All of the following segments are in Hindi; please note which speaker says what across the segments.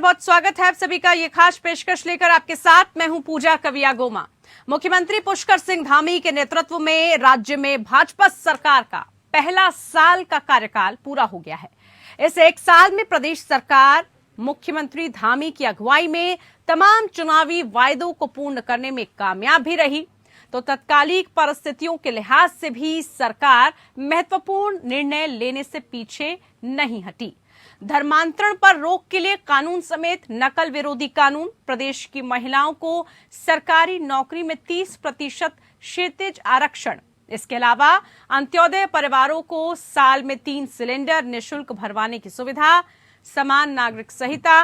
Speaker 1: बहुत स्वागत है आप सभी का। ये खास पेशकश लेकर आपके साथ मैं हूं पूजा कविया गोमा। मुख्यमंत्री पुष्कर सिंह धामी के नेतृत्व में राज्य में भाजपा सरकार का पहला साल का कार्यकाल पूरा हो गया है। इस एक साल में प्रदेश सरकार मुख्यमंत्री धामी की अगुवाई में तमाम चुनावी वायदों को पूर्ण करने में कामयाब भी रही, तो तत्कालिक परिस्थितियों के लिहाज से भी सरकार महत्वपूर्ण निर्णय लेने से पीछे नहीं हटी। धर्मांतरण पर रोक के लिए कानून समेत नकल विरोधी कानून, प्रदेश की महिलाओं को सरकारी नौकरी में 30% क्षैतिज आरक्षण, इसके अलावा अंत्योदय परिवारों को साल में 3 सिलेंडर निःशुल्क भरवाने की सुविधा, समान नागरिक संहिता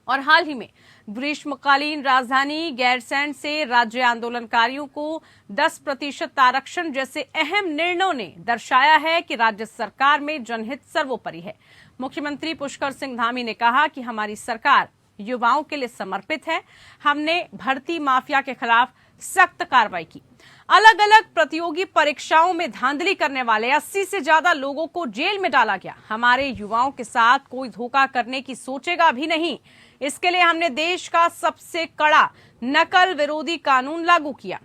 Speaker 1: और हाल ही में ग्रीष्मकालीन राजधानी गैरसैंण से राज्य आंदोलनकारियों को 10% आरक्षण जैसे अहम निर्णयों ने दर्शाया है कि राज्य सरकार में जनहित सर्वोपरि है। मुख्यमंत्री पुष्कर सिंह धामी ने कहा कि हमारी सरकार युवाओं के लिए समर्पित है। हमने भर्ती माफिया के खिलाफ सख्त कार्रवाई की। अलग अलग प्रतियोगी परीक्षाओं में धांधली करने वाले 80 से ज्यादा लोगों को जेल में डाला गया। हमारे युवाओं के साथ कोई धोखा करने की सोचेगा भी नहीं। इसके लिए हमने देश का सबसे कड़ा नकल विरोधी कानून लागू किया।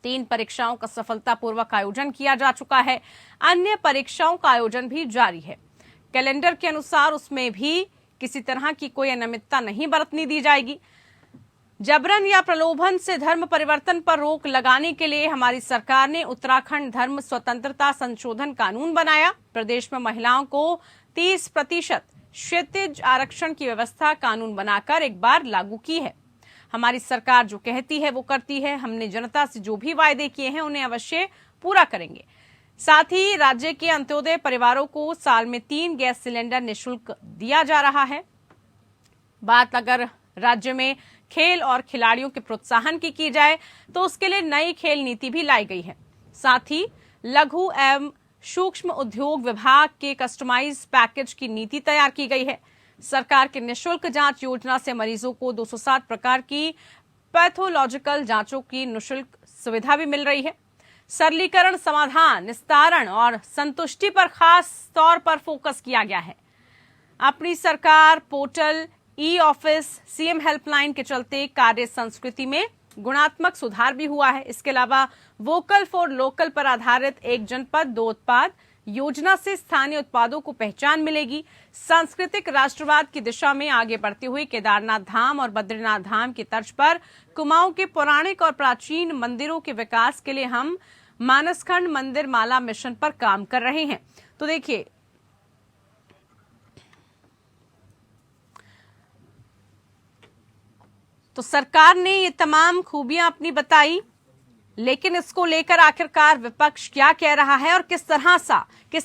Speaker 1: 3 परीक्षाओं का सफलतापूर्वक आयोजन किया जा चुका है। अन्य परीक्षाओं का आयोजन भी जारी है। कैलेंडर के अनुसार उसमें भी किसी तरह की कोई अनियमितता नहीं बरतनी दी जाएगी। जबरन या प्रलोभन से धर्म परिवर्तन पर रोक लगाने के लिए हमारी सरकार ने उत्तराखंड धर्म स्वतंत्रता संशोधन कानून बनाया। प्रदेश में महिलाओं को 30% क्षैतिज आरक्षण की व्यवस्था कानून बनाकर एक बार लागू की है। हमारी सरकार जो कहती है वो करती है। हमने जनता से जो भी वायदे किए हैं उन्हें अवश्य पूरा करेंगे। साथ ही राज्य के अंत्योदय परिवारों को साल में 3 गैस सिलेंडर निःशुल्क दिया जा रहा है। बात अगर राज्य में खेल और खिलाड़ियों के प्रोत्साहन की जाए तो उसके लिए नई खेल नीति भी लाई गई है। साथ ही लघु एवं सूक्ष्म उद्योग विभाग के कस्टमाइज पैकेज की नीति तैयार की गई है। सरकार के निःशुल्क जांच योजना से मरीजों को 207 प्रकार की पैथोलॉजिकल जांचों की निःशुल्क सुविधा भी मिल रही है। सरलीकरण, समाधान, निस्तारण और संतुष्टि पर खास तौर पर फोकस किया गया है। अपनी सरकार portal, e office, CM helpline के चलते कार्य संस्कृति में गुणात्मक सुधार भी हुआ है। इसके अलावा वोकल फॉर लोकल पर आधारित एक जनपद 2 उत्पाद योजना से स्थानीय उत्पादों को पहचान मिलेगी। सांस्कृतिक राष्ट्रवाद की दिशा में आगे बढ़ते हुए केदारनाथ धाम और बद्रीनाथ धाम की तर्ज पर कुमाऊं के पौराणिक और प्राचीन मंदिरों के विकास के लिए हम मानसखंड मंदिर माला मिशन पर काम कर रहे हैं। तो देखिए, तो सरकार ने ये तमाम खूबियां अपनी बताई, लेकिन इसको लेकर आखिरकार विपक्ष क्या कह रहा है और किस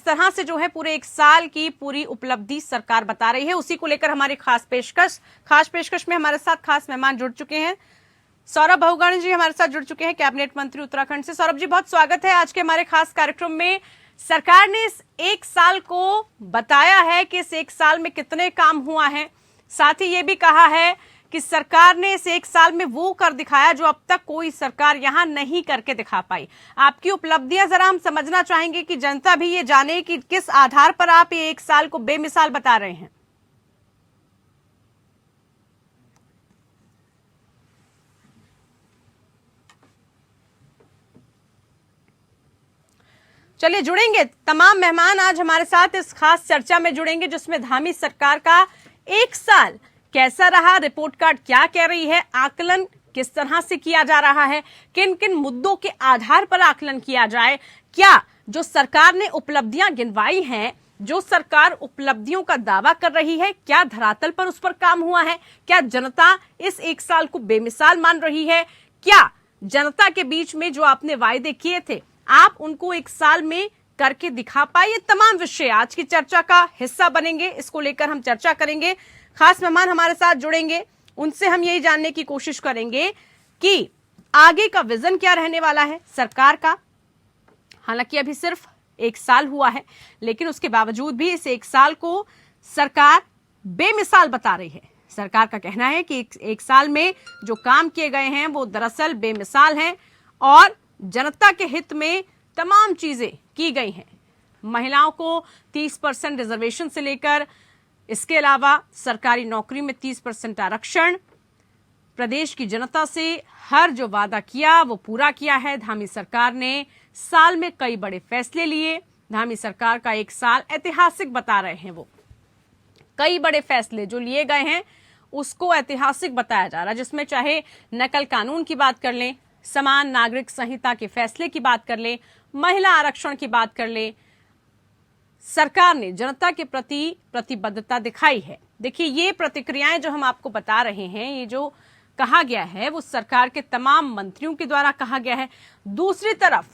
Speaker 1: तरह से जो है पूरे एक साल की पूरी उपलब्धि सरकार बता रही है, उसी को लेकर हमारी खास पेशकश में हमारे साथ खास मेहमान जुड़ चुके हैं। सौरभ बहुगुणा जी हमारे साथ जुड़ चुके हैं, कैबिनेट मंत्री उत्तराखंड से। सौरभ जी, बहुत स्वागत है आज के हमारे खास कार्यक्रम में। सरकार ने इस एक साल को बताया है कि इस एक साल में कितने काम हुआ है, साथ ही ये भी कहा है कि सरकार ने इस एक साल में वो कर दिखाया जो अब तक कोई सरकार यहां नहीं करके दिखा पाई। आपकी उपलब्धियां जरा हम समझना चाहेंगे कि जनता भी ये जाने कि किस आधार पर आप ये एक साल को बेमिसाल बता रहे हैं। चलिए, जुड़ेंगे तमाम मेहमान आज हमारे साथ इस खास चर्चा में जुड़ेंगे जिसमें धामी सरकार का एक साल कैसा रहा, रिपोर्ट कार्ड क्या कह रही है, आकलन किस तरह से किया जा रहा है, किन किन मुद्दों के आधार पर आकलन किया जाए, क्या जो सरकार ने उपलब्धियां गिनवाई हैं, जो सरकार उपलब्धियों का दावा कर रही है, क्या धरातल पर उस पर काम हुआ है, क्या जनता इस एक साल को बेमिसाल मान रही है, क्या जनता के बीच में जो आपने वायदे किए थे आप उनको एक साल में करके दिखा पाए। ये तमाम विषय आज की चर्चा का हिस्सा बनेंगे। इसको लेकर हम चर्चा करेंगे। खास मेहमान हमारे साथ जुड़ेंगे, उनसे हम यही जानने की कोशिश करेंगे कि आगे का विजन क्या रहने वाला है सरकार का। हालांकि अभी सिर्फ एक साल हुआ है, लेकिन उसके बावजूद भी इस एक साल को सरकार बेमिसाल बता रही है। सरकार का कहना है कि एक साल में जो काम किए गए हैं वो दरअसल बेमिसाल हैं और जनता के हित में तमाम चीजें की गई हैं। महिलाओं को 30% रिजर्वेशन से लेकर इसके अलावा सरकारी नौकरी में 30% आरक्षण, प्रदेश की जनता से हर जो वादा किया वो पूरा किया है। धामी सरकार ने साल में कई बड़े फैसले लिए। धामी सरकार का एक साल ऐतिहासिक बता रहे हैं। वो कई बड़े फैसले जो लिए गए हैं उसको ऐतिहासिक बताया जा रहा है, जिसमें चाहे नकल कानून की बात कर लें, समान नागरिक संहिता के फैसले की बात कर लें, महिला आरक्षण की बात कर लें, सरकार ने जनता के प्रति प्रतिबद्धता दिखाई है। देखिए, ये प्रतिक्रियाएं जो हम आपको बता रहे हैं, ये जो कहा गया है वो सरकार के तमाम मंत्रियों के द्वारा कहा गया है। दूसरी तरफ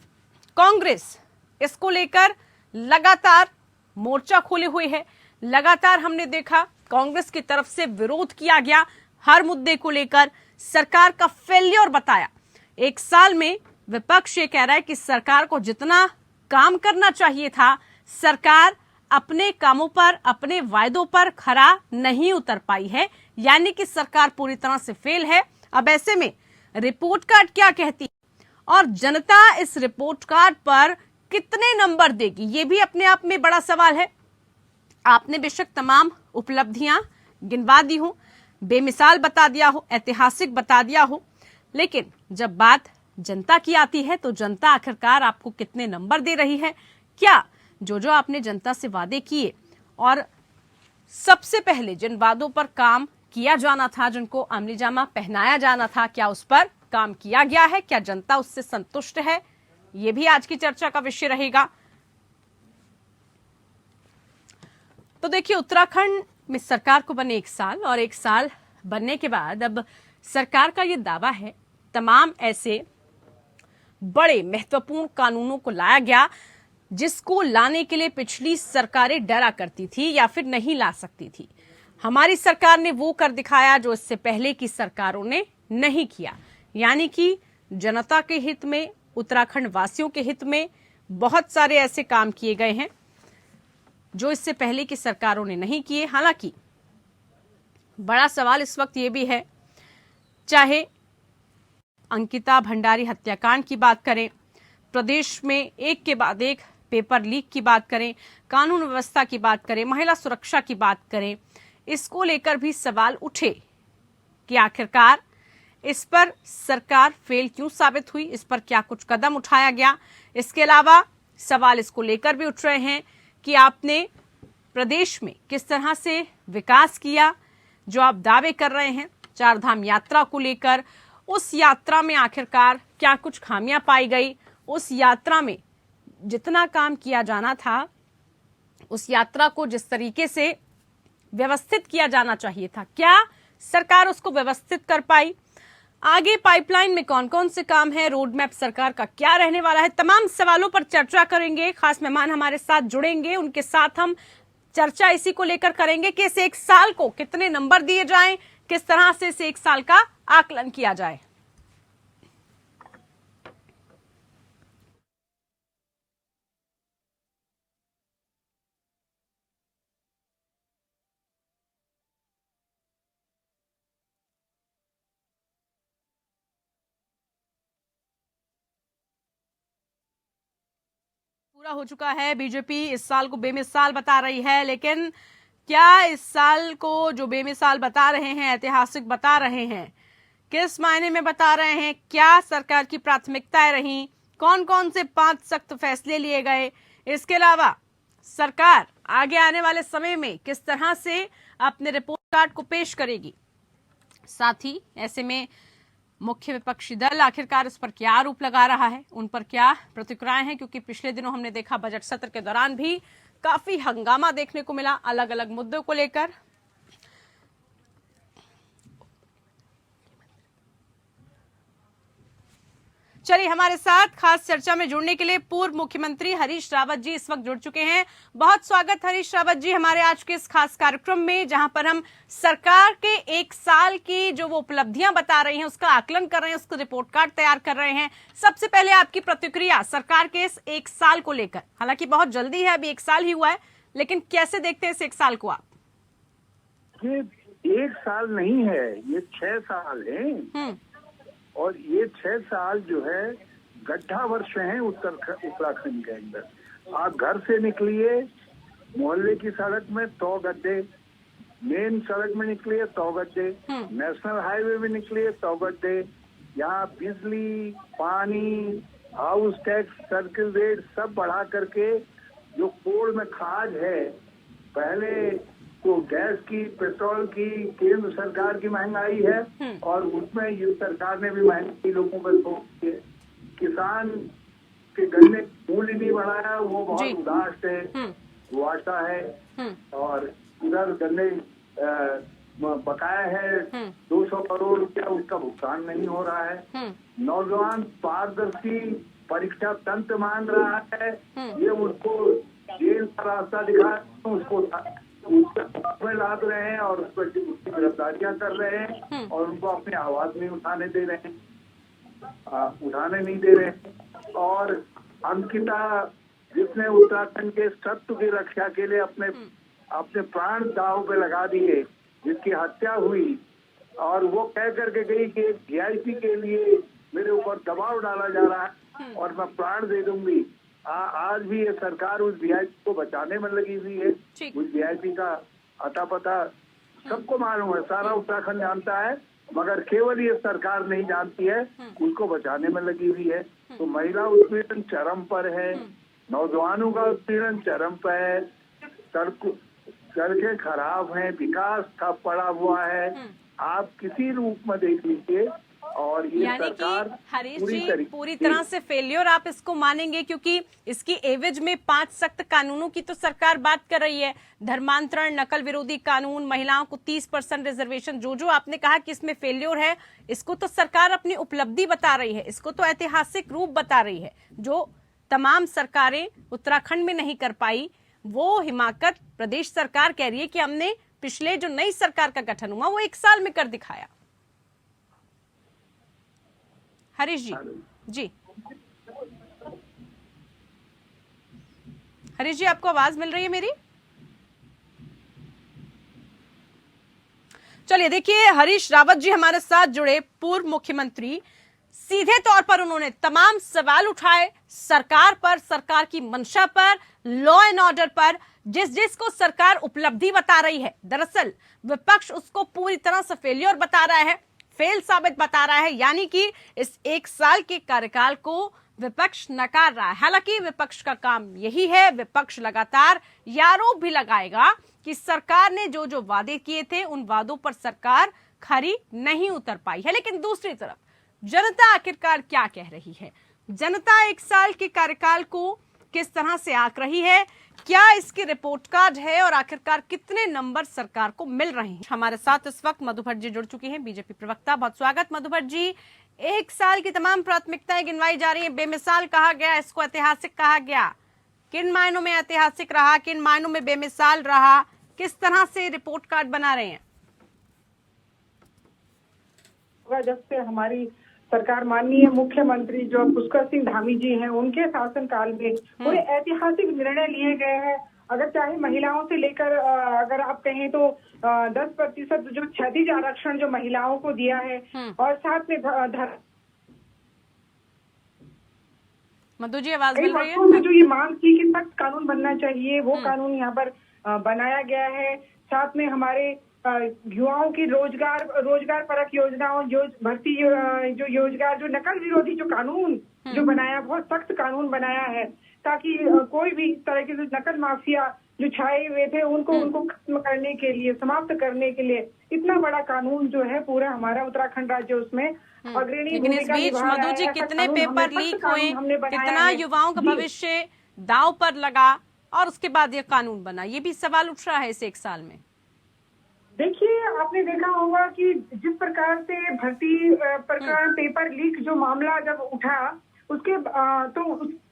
Speaker 1: कांग्रेस इसको लेकर लगातार मोर्चा खोले हुए है। लगातार हमने देखा कांग्रेस की तरफ से विरोध किया गया, हर मुद्दे को लेकर सरकार का फेल्योर बताया। एक साल में विपक्ष ये कह रहा है कि सरकार को जितना काम करना चाहिए था, सरकार अपने कामों पर, अपने वायदों पर खरा नहीं उतर पाई है, यानी कि सरकार पूरी तरह से फेल है। अब ऐसे में रिपोर्ट कार्ड क्या कहती है और जनता इस रिपोर्ट कार्ड पर कितने नंबर देगी, ये भी अपने आप में बड़ा सवाल है। आपने बेशक तमाम उपलब्धियां गिनवा दी हो, बेमिसाल बता दिया हो, ऐतिहासिक बता दिया हो, लेकिन जब बात जनता की आती है तो जनता आखिरकार आपको कितने नंबर दे रही है? क्या जो आपने जनता से वादे किए और सबसे पहले जिन वादों पर काम किया जाना था, जिनको अमलीजामा पहनाया जाना था, क्या उस पर काम किया गया है? क्या जनता उससे संतुष्ट है? ये भी आज की चर्चा का विषय रहेगा। तो देखिए, उत्तराखंड में सरकार को बने एक साल और एक साल बनने के बाद अब सरकार का ये दावा है तमाम ऐसे बड़े महत्वपूर्ण कानूनों को लाया गया जिसको लाने के लिए पिछली सरकारें डरा करती थी या फिर नहीं ला सकती थी। हमारी सरकार ने वो कर दिखाया जो इससे पहले की सरकारों ने नहीं किया, यानी कि जनता के हित में, उत्तराखंड वासियों के हित में बहुत सारे ऐसे काम किए गए हैं जो इससे पहले की सरकारों ने नहीं किए। हालांकि बड़ा सवाल इस वक्त ये भी है, चाहे अंकिता भंडारी हत्याकांड की बात करें, प्रदेश में एक के बाद एक पेपर लीक की बात करें, कानून व्यवस्था की बात करें, महिला सुरक्षा की बात करें, इसको लेकर भी सवाल उठे कि आखिरकार इस पर सरकार फेल क्यों साबित हुई, इस पर क्या कुछ कदम उठाया गया। इसके अलावा सवाल इसको लेकर भी उठ रहे हैं कि आपने प्रदेश में किस तरह से विकास किया, जो आप दावे कर रहे हैं चारधाम यात्रा को लेकर, उस यात्रा में आखिरकार क्या कुछ खामियां पाई गई, उस यात्रा में जितना काम किया जाना था, उस यात्रा को जिस तरीके से व्यवस्थित किया जाना चाहिए था, क्या सरकार उसको व्यवस्थित कर पाई? आगे पाइपलाइन में कौन कौन से काम है, रोड मैप सरकार का क्या रहने वाला है, तमाम सवालों पर चर्चा करेंगे। खास मेहमान हमारे साथ जुड़ेंगे, उनके साथ हम चर्चा इसी को लेकर करेंगे कि इस एक साल को कितने नंबर दिए जाएं, किस तरह से इस एक साल का आकलन किया जाए। पूरा हो चुका है, बीजेपी इस साल को बेमिसाल बता रही है, लेकिन क्या इस साल को जो बेमिसाल बता रहे हैं, ऐतिहासिक बता रहे हैं, किस मायने में बता रहे हैं? क्या सरकार की प्राथमिकताएं रहीं? कौन कौन से 5 सख्त फैसले लिए गए? इसके अलावा सरकार आगे आने वाले समय में किस तरह से अपने रिपोर्ट कार्ड को पेश करेगी? साथ ही ऐसे में मुख्य विपक्षी दल आखिरकार इस पर क्या आरोप लगा रहा है, उन पर क्या प्रतिक्रियाएं हैं? क्योंकि पिछले दिनों हमने देखा बजट सत्र के दौरान भी काफी हंगामा देखने को मिला अलग अलग मुद्दों को लेकर। चलिए, हमारे साथ खास चर्चा में जुड़ने के लिए पूर्व मुख्यमंत्री हरीश रावत जी इस वक्त जुड़ चुके हैं। बहुत स्वागत हरीश रावत जी हमारे आज के इस खास कार्यक्रम में, जहां पर हम सरकार के एक साल की जो वो उपलब्धियां बता रही हैं, उसका आकलन कर रहे हैं, उसको रिपोर्ट कार्ड तैयार कर रहे हैं। सबसे पहले आपकी प्रतिक्रिया सरकार के इस एक साल को लेकर। हालांकि बहुत जल्दी है, अभी एक साल ही हुआ है, लेकिन कैसे देखते हैं इस एक साल को आप?
Speaker 2: ये एक साल नहीं है, ये 6 साल है और ये 6 साल जो है गड्ढा वर्ष हैं उत्तराखंड के अंदर। आप घर से निकलिए, मोहल्ले की सड़क में 100 गड्ढे, मेन सड़क में निकली है 100 गड्ढे, नेशनल हाईवे में निकली है 100 गड्ढे। यहाँ बिजली, पानी, हाउस टैक्स, सर्किल रेट सब बढ़ा करके जो कोल में खाद है, पहले तो गैस की, पेट्रोल की केंद्र सरकार की महंगाई है और उसमें ये सरकार ने भी महंगाई लोगों पर थोप दी है। किसान के गन्ने मूल्य नहीं बढ़ाया, वो बहुत उदास है, वो आशा है। और उधर गन्ने बकाया है 200 करोड़ रुपया, उसका भुगतान नहीं हो रहा है। नौजवान पारदर्शी परीक्षा तंत्र मांग रहा है, ये उसको जेल का रास्ता दिखा, उसको में लाद रहे हैं और उस पर उसकी गिरफ्तारियां कर रहे हैं और उनको अपनी आवाज नहीं उठाने दे रहे हैं, उठाने नहीं दे रहे हैं। और अंकिता, जिसने उत्तराखंड के सत्व की रक्षा के लिए अपने प्राण दांव पे लगा दिए, जिसकी हत्या हुई और वो कह करके गई कि वीआईपी के लिए मेरे ऊपर दबाव डाला जा रहा है और मैं प्राण दे दूंगी। आज भी ये सरकार उस वीआईपी को बचाने में लगी हुई है। उस वीआईपी का अता पता सबको मालूम है, सारा उत्तराखंड जानता है, मगर केवल ये सरकार नहीं जानती है, उसको बचाने में लगी हुई है। तो महिला उत्पीड़न चरम पर है, नौजवानों का उत्पीड़न चरम पर है, सड़कें खराब हैं, विकास ठप पड़ा हुआ है। आप किसी रूप में देख लीजिए और ये
Speaker 1: यानी
Speaker 2: सरकार
Speaker 1: कि हरीश जी पूरी तरह से फेल्योर आप इसको मानेंगे, क्योंकि इसकी एवज में 5 सख्त कानूनों की तो सरकार बात कर रही है, धर्मांतरण, नकल विरोधी कानून, महिलाओं को 30% रिजर्वेशन, जो आपने कहा कि इसमें फेल्योर है, इसको तो सरकार अपनी उपलब्धि बता रही है, इसको तो ऐतिहासिक रूप बता रही है। जो तमाम सरकारें उत्तराखंड में नहीं कर पाई, वो हिमाकत प्रदेश सरकार कह रही है कि हमने पिछले जो नई सरकार का गठन हुआ वो 1 साल में कर दिखाया। हरीश जी हरीश जी, आपको आवाज मिल रही है मेरी? चलिए देखिए, हरीश रावत जी हमारे साथ जुड़े, पूर्व मुख्यमंत्री। सीधे तौर पर उन्होंने तमाम सवाल उठाए सरकार पर, सरकार की मंशा पर, लॉ एंड ऑर्डर पर, जिसको सरकार उपलब्धि बता रही है, दरअसल विपक्ष उसको पूरी तरह से फेलियर बता रहा है, फेल साबित बता रहा है। यानी कि इस 1 साल के कार्यकाल को विपक्ष नकार रहा है। हालांकि विपक्ष का काम यही है, विपक्ष लगातार ये आरोप भी लगाएगा कि सरकार ने जो वादे किए थे उन वादों पर सरकार खरी नहीं उतर पाई है। लेकिन दूसरी तरफ जनता आखिरकार क्या कह रही है? जनता 1 साल के कार्यकाल को किस तरह से आंक रही है? क्या इसकी रिपोर्ट कार्ड है और आखिरकार कितने नंबर सरकार को मिल रहे हैं? हमारे साथ इस वक्त मधु भट्ट जी जुड़ चुकी हैं, बीजेपी प्रवक्ता। बहुत स्वागत मधु भट्ट जी। 1 साल की तमाम प्राथमिकताएं गिनवाई जा रही है, बेमिसाल कहा गया, इसको ऐतिहासिक कहा गया। किन मायनों में ऐतिहासिक रहा, किन मायनों में बेमिसाल रहा, किस तरह से रिपोर्ट कार्ड बना रहे हैं?
Speaker 3: जब से हमारी सरकार माननीय मुख्यमंत्री जो पुष्कर सिंह धामी जी हैं, उनके शासनकाल में पूरे ऐतिहासिक निर्णय लिए गए हैं। अगर चाहे महिलाओं से लेकर अगर आप कहें तो 10% जो क्षैतिज आरक्षण जो महिलाओं को दिया है, और साथ में
Speaker 1: मधु जी आवाज मिल रही है?
Speaker 3: जो ये मांग थी कि सख्त कानून बनना चाहिए, वो कानून यहाँ पर बनाया गया है। साथ में हमारे युवाओं की रोजगार परक योजनाओं, भर्ती जो योजगार, जो नकल विरोधी जो कानून जो बनाया, बहुत सख्त कानून बनाया है, ताकि कोई भी इस तरह के जो नकल माफिया जो छाए हुए थे उनको खत्म करने के लिए, समाप्त करने के लिए इतना बड़ा कानून जो है पूरा हमारा उत्तराखंड राज्य उसमें अग्रणी भूमिका निभा रहा है।
Speaker 1: मधु जी, कितने पेपर लीक हुए, कितना युवाओं का भविष्य दांव पर लगा और उसके बाद ये कानून बना, ये भी सवाल उठ रहा है इस 1 साल में।
Speaker 3: देखिए, आपने देखा होगा कि जिस प्रकार से भर्ती प्रकरण पेपर लीक जो मामला जब उठा, उसके तो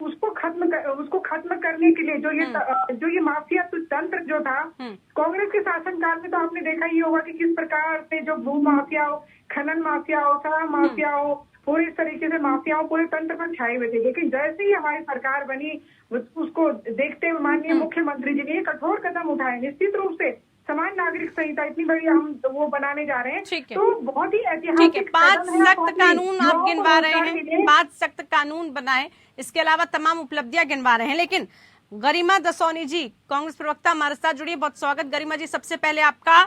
Speaker 3: उसको खत्म करने के लिए जो ये माफिया तंत्र जो था कांग्रेस के शासनकाल में, तो आपने देखा ही होगा कि किस प्रकार से जो भू माफिया हो, खनन माफिया हो, शराब माफिया हो, पूरे इस तरीके से माफियाओं पूरे तंत्र पर छाए हुए थे। लेकिन जैसे ही हमारी सरकार बनी, उसको देखते हुए माननीय मुख्यमंत्री जी ने कठोर कदम उठाए। निश्चित रूप से समान नागरिक संहिता इतनी बड़ी हम वो बनाने जा रहे हैं, तो बहुत ही ऐतिहासिक
Speaker 1: 5 सख्त कानून आप गिनवा रहे हैं, 5 सख्त कानून बनाए, इसके अलावा तमाम उपलब्धियां गिनवा रहे हैं। लेकिन गरिमा दसौनी जी, कांग्रेस प्रवक्ता हमारे साथ जुड़ी है, बहुत स्वागत गरिमा जी। सबसे पहले आपका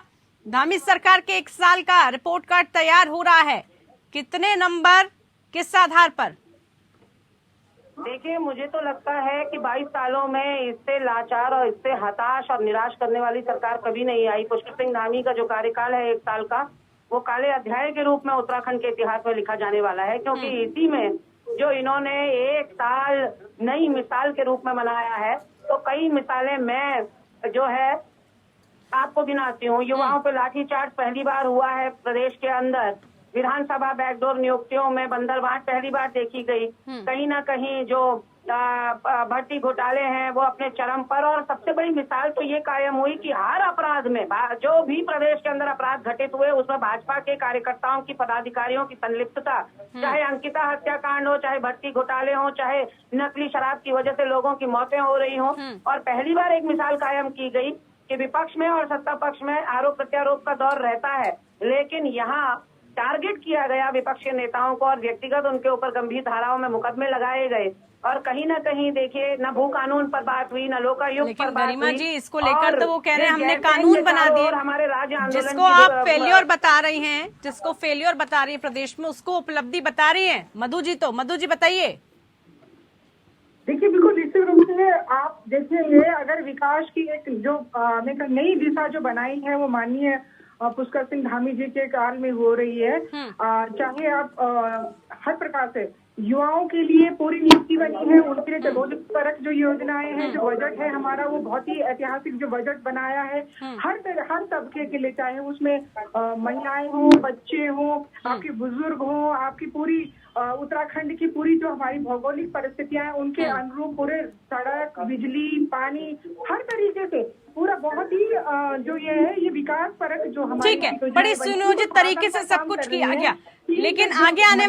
Speaker 1: धामी सरकार के 1 साल का रिपोर्ट कार्ड तैयार हो रहा है, कितने नंबर, किस आधार पर?
Speaker 4: देखिए, मुझे तो लगता है कि 22 सालों में इससे लाचार और इससे हताश और निराश करने वाली सरकार कभी नहीं आई। पुष्कर सिंह धामी का जो कार्यकाल है 1 साल का, वो काले अध्याय के रूप में उत्तराखंड के इतिहास में लिखा जाने वाला है, क्योंकि इसी में जो इन्होंने 1 साल नई मिसाल के रूप में मनाया है, तो कई मिसालें मैं जो है आपको गिनाती हूँ। युवाओं पे लाठीचार्ज पहली बार हुआ है प्रदेश के अंदर। विधानसभा बैकडोर नियुक्तियों में बंदरबांट पहली बार देखी गई। कहीं ना कहीं जो भर्ती घोटाले हैं वो अपने चरम पर, और सबसे बड़ी मिसाल तो ये कायम हुई कि हर अपराध में जो भी प्रदेश के अंदर अपराध घटित हुए उसमें भाजपा के कार्यकर्ताओं की, पदाधिकारियों की संलिप्तता, चाहे अंकिता हत्याकांड हो, चाहे भर्ती घोटाले हो, चाहे नकली शराब की वजह से लोगों की मौतें हो रही हो। और पहली बार एक मिसाल कायम की गई कि विपक्ष में और सत्ता पक्ष में आरोप प्रत्यारोप का दौर रहता है, लेकिन यहाँ टारगेट किया गया विपक्ष के नेताओं को और व्यक्तिगत उनके ऊपर गंभीर धाराओं में मुकदमे लगाए गए। और कहीं ना कहीं देखिए, न भू कानून पर बात हुई, न लोकायुक्त पर बात हुई।
Speaker 1: गरिमा जी, इसको लेकर तो वो कह रहे हैं हमने कानून बना दिए।
Speaker 4: हमारे राज्य आंदोलन
Speaker 1: जिसको आप फेल्योर बता रही हैं, जिसको फेल्योर बता रही है प्रदेश में, उसको उपलब्धि बता रही है मधु जी बताइए।
Speaker 3: देखिए, बिल्कुल निश्चित रूप से आप देखिए, ये अगर विकास की एक जो नई दिशा जो बनाई है वो माननीय पुष्कर सिंह धामी जी के काल में हो रही है। चाहे आप हर प्रकार से युवाओं के लिए पूरी नीति बनी है, उनके लिए रोजगारक जो योजनाएं हैं, जो बजट है हमारा, वो बहुत ही ऐतिहासिक जो बजट बनाया है हर तबके के लिए, चाहे उसमें महिलाएं हो, बच्चे हो, आपके बुजुर्ग हो, आपकी पूरी उत्तराखंड की पूरी जो हमारी भौगोलिक परिस्थितियां हैं उनके अनुरूप पूरे सड़क, बिजली, पानी, हर तरीके से पूरा बहुत ही जो ये विकास परक जो हमारी,
Speaker 1: ठीक है, बड़ी सुनियोजित तरीके से सब कुछ किया गया। लेकिन आगे आने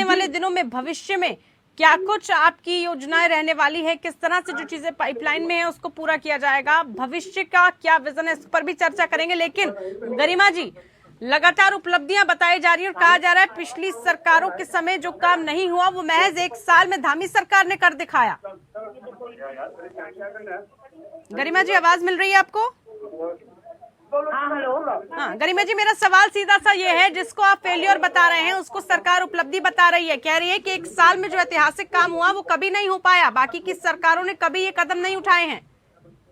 Speaker 1: वाले दिनों में भविष्य में क्या कुछ आपकी योजनाएं रहने वाली है? किस तरह से जो चीजें पाइपलाइन में है उसको पूरा किया जाएगा? भविष्य का क्या विजन है, इस पर भी चर्चा करेंगे। लेकिन गरिमा जी, लगातार उपलब्धियां बताई जा रही है और कहा जा रहा है पिछली सरकारों के समय जो काम नहीं हुआ वो महज 1 साल में धामी सरकार ने कर दिखाया। गरिमा जी, आवाज मिल रही है आपको?
Speaker 4: हाँ, हेलो।
Speaker 1: हाँ गरिमा जी, मेरा सवाल सीधा सा ये है, जिसको आप फेलियर बता रहे हैं उसको सरकार उपलब्धि बता रही है, कह रही है कि 1 साल में जो ऐतिहासिक काम हुआ वो कभी नहीं हो पाया, बाकी की सरकारों ने कभी ये कदम नहीं उठाए हैं।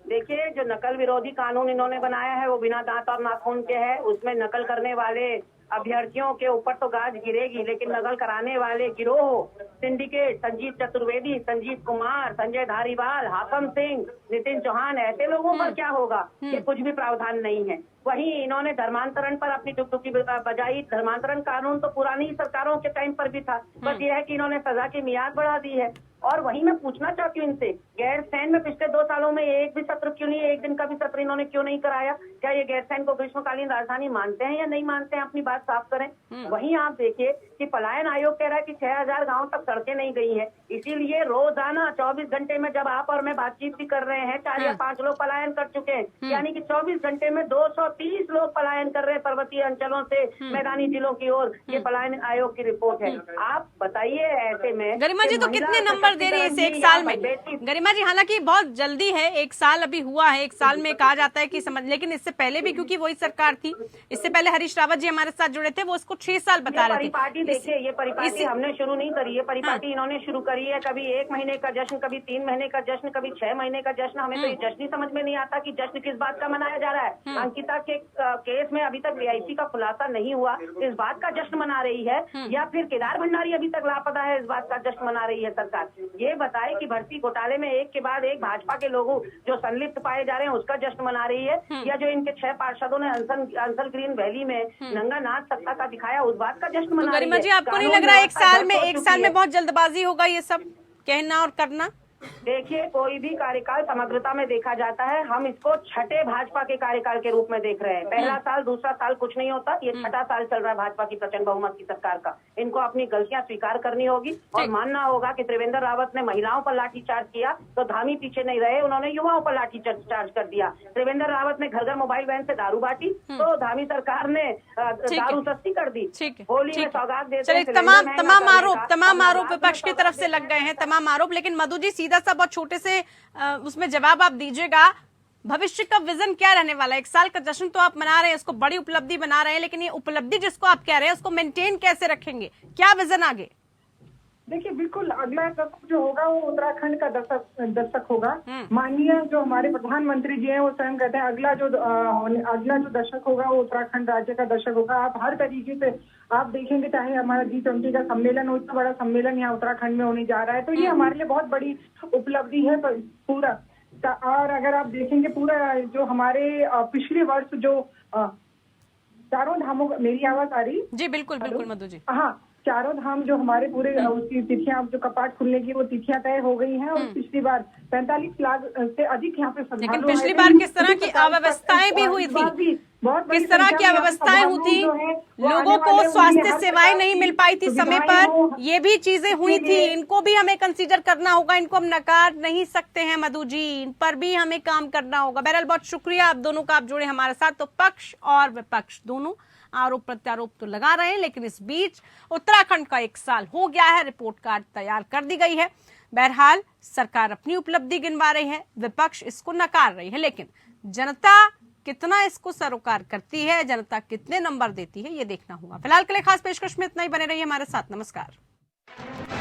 Speaker 4: देखिए, जो नकल विरोधी कानून इन्होंने बनाया है वो बिना दांत और नाखून के है। उसमें नकल करने वाले अभ्यर्थियों के ऊपर तो गाज गिरेगी, लेकिन नकल कराने वाले गिरोह, सिंडिकेट, संजीव चतुर्वेदी, संजीव कुमार, संजय धारीवाल, हाकम सिंह, नितिन चौहान, ऐसे लोगों पर क्या होगा, ये कुछ भी प्रावधान नहीं है। वहीं इन्होंने धर्मांतरण पर अपनी टुकटुकी बजाई। धर्मांतरण कानून तो पुरानी सरकारों के टाइम पर भी था, बस ये है कि इन्होंने सजा की मियाद बढ़ा दी है। और वहीं मैं पूछना चाहती हूँ इनसे, गैरसैंण में पिछले 2 सालों में एक भी सत्र क्यों नहीं, एक दिन का भी सत्र इन्होंने क्यों नहीं कराया? क्या ये गैरसैंण को ग्रीष्मकालीन राजधानी मानते हैं या नहीं मानते हैं? अपनी बात साफ करें। वहीं आप देखिए कि पलायन आयोग कह रहा है कि 6000 गाँव तक सड़कें नहीं गई है, इसीलिए रोजाना 24 घंटे में, जब आप और मैं बातचीत भी कर रहे हैं, 4 या 5 लोग पलायन कर चुके हैं, यानी कि 24 घंटे में 230 लोग पलायन कर रहे हैं पर्वतीय अंचलों से मैदानी जिलों की ओर। ये पलायन आयोग की रिपोर्ट है। आप बताइए, ऐसे में
Speaker 1: गरिमा जी तो कितने नंबर दे रही है इस 1 साल में? गरिमा जी, हालांकि बहुत जल्दी है, 1 साल अभी हुआ है, 1 साल में कहा जाता है कि समझ, लेकिन इससे पहले भी क्योंकि वही सरकार थी, इससे पहले हरीश रावत जी हमारे साथ जुड़े थे, वो इसको 6 साल बता रहे थे।
Speaker 4: परिपाटी देखिए, ये परिपाटी हमने शुरू नहीं करी है, परिपाटी इन्होंने शुरू करी है। कभी 1 महीने का जश्न, कभी 3 महीने का जश्न, कभी 6 महीने का जश्न। हमें तो ये जश्न ही समझ में नहीं आता कि जश्न किस बात का मनाया जा रहा है। अंकिता के केस में अभी तक वीआईपी का खुलासा नहीं हुआ, इस बात का जश्न मना रही है, या फिर केदार भंडारी अभी तक लापता है, इस बात का जश्न मना रही है सरकार? ये बताए कि भर्ती घोटाले में एक के बाद एक भाजपा के लोगों जो संलिप्त पाए जा रहे हैं उसका जश्न मना रही है, या जो इनके 6 पार्षदों ने अंसल ग्रीन वैली में नंगा नाच सत्ता का दिखाया उस बात का जश्न मना रही है?
Speaker 1: गरिमा जी, आपको नहीं लग रहा है 1 साल में बहुत जल्दबाजी होगा ये सब कहना और करना?
Speaker 4: देखिए, कोई भी कार्यकाल समग्रता में देखा जाता है। हम इसको छठे भाजपा के कार्यकाल के रूप में देख रहे हैं। पहला साल, दूसरा साल कुछ नहीं होता, ये छठा साल चल रहा है भाजपा की प्रचंड बहुमत की सरकार का। इनको अपनी गलतियां स्वीकार करनी होगी और मानना होगा कि त्रिवेंद्र रावत ने महिलाओं पर लाठीचार्ज किया तो धामी पीछे नहीं रहे, उन्होंने युवाओं पर लाठीचार्ज कर दिया। त्रिवेंद्र रावत ने घर घर मोबाइल वैन से दारू बांटी तो धामी सरकार ने दारू सस्ती कर दी। होली में सौगात देते,
Speaker 1: तमाम आरोप विपक्ष की तरफ से लग गए हैं, तमाम आरोप। लेकिन मधु जी, सीधा सा बहुत छोटे से उसमें जवाब आप दीजिएगा, भविष्य का विजन क्या रहने वाला है? 1 साल का जश्न तो आप मना रहे हैं, इसको बड़ी उपलब्धि बना रहे हैं, लेकिन ये उपलब्धि जिसको आप कह रहे हैं उसको मेंटेन कैसे रखेंगे? क्या विजन आगे?
Speaker 3: देखिए, बिल्कुल अगला दशक जो होगा वो उत्तराखंड का दशक होगा। माननीय जो हमारे प्रधानमंत्री जी हैं वो स्वयं कहते हैं अगला जो दशक होगा वो उत्तराखंड राज्य का दशक होगा। आप हर तरीके से आप देखेंगे, चाहे हमारा G20 का सम्मेलन हो, इतना बड़ा सम्मेलन यहाँ उत्तराखंड में होने जा रहा है, तो ये हमारे लिए बहुत बड़ी उपलब्धि है पूरा। और अगर आप देखेंगे पूरा जो हमारे पिछले वर्ष जो चारों धामों, मेरी आवाज आ रही?
Speaker 1: जी बिल्कुल बिल्कुल मधु जी।
Speaker 3: हाँ, चारों धाम जो हमारे पूरे उसकी तिथियां, जो कपाट खुलने की वो तिथियां तय हो गई हैं, और पिछली बार 45 लाख से अधिक यहाँ पे श्रद्धालु।
Speaker 1: लेकिन पिछली बार किस तरह की अव्यवस्थाएं भी हुई थी? किस तरह की अव्यवस्थाएं हुई थी? लोगों को स्वास्थ्य सेवाएं नहीं मिल पाई थी समय पर, ये भी चीजें हुई थी। इनको भी हमें कंसीडर करना होगा, इनको हम नकार नहीं सकते हैं मधु जी, इन पर भी हमें काम करना होगा। बहरहाल बहुत शुक्रिया आप दोनों का, आप जुड़े हमारे साथ। तो पक्ष और विपक्ष दोनों आरोप प्रत्यारोप तो लगा रहे हैं, लेकिन इस बीच उत्तराखंड का 1 साल हो गया है, रिपोर्ट कार्ड तैयार कर दी गई है। बहरहाल सरकार अपनी उपलब्धि गिनवा रही है, विपक्ष इसको नकार रही है, लेकिन जनता कितना इसको सरोकार करती है, जनता कितने नंबर देती है, ये देखना होगा। फिलहाल के लिए खास पेशकश में इतना ही, बने रहिए हमारे साथ। नमस्कार।